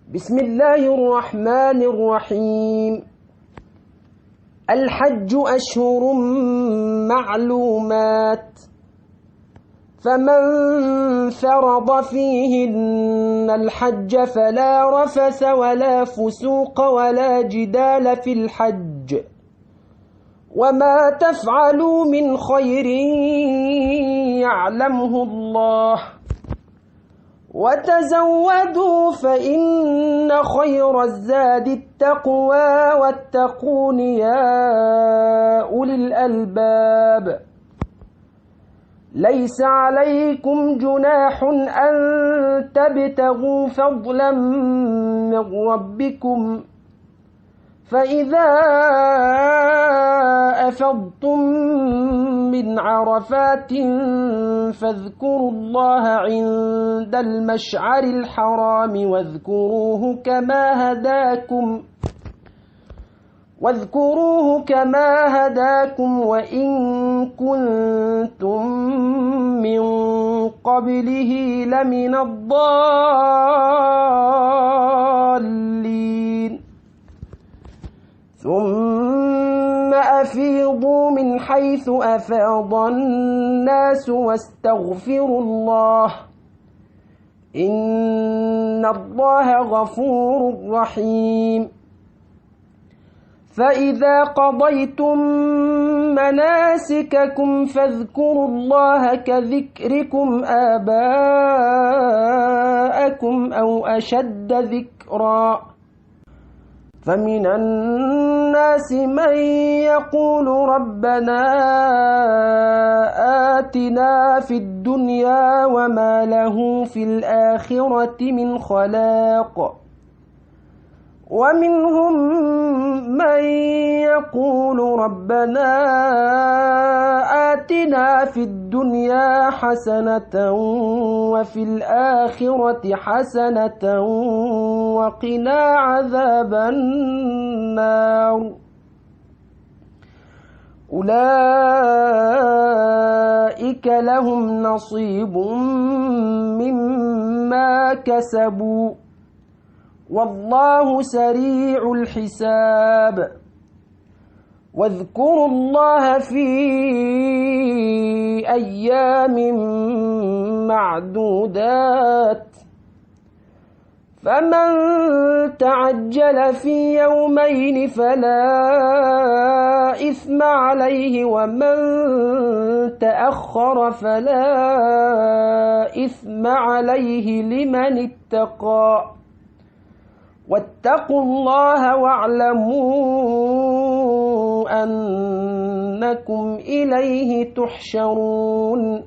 بسم الله الرحمن الرحيم. الحج أشهر معلومات، فمن فرض فيهن الحج فلا رفث ولا فسوق ولا جدال في الحج، وما تفعلوا من خير يعلمه الله، وتزودوا فإن خير الزاد التقوى واتقون يا أولي الألباب. ليس عليكم جناح أن تبتغوا فضلا من ربكم، فإذا أفضتم من عرفات فاذكروا الله عند المشعر الحرام واذكروه كما هداكم وإن كنتم من قبله لمن الضالين. ثم أفيضوا من حيث أفاض الناس واستغفروا الله، إن الله غفور رحيم. فإذا قضيتم مناسككم فاذكروا الله كذكركم آباءكم أو أشد ذكرًا. فمن الناس من يقول ربنا آتنا في الدنيا وما له في الآخرة من خلاق، ومنهم من يقول ربنا آتنا في الدنيا حسنة وفي الآخرة حسنة وقنا عذاب النار. أولئك لهم نصيب مما كسبوا والله سريع الحساب. واذكروا الله في أيام معدودات، فمن تعجل في يومين فلا إثم عليه، ومن تأخر فلا إثم عليه لمن اتقى. واتقوا الله واعلموا أنكم إليه تحشرون.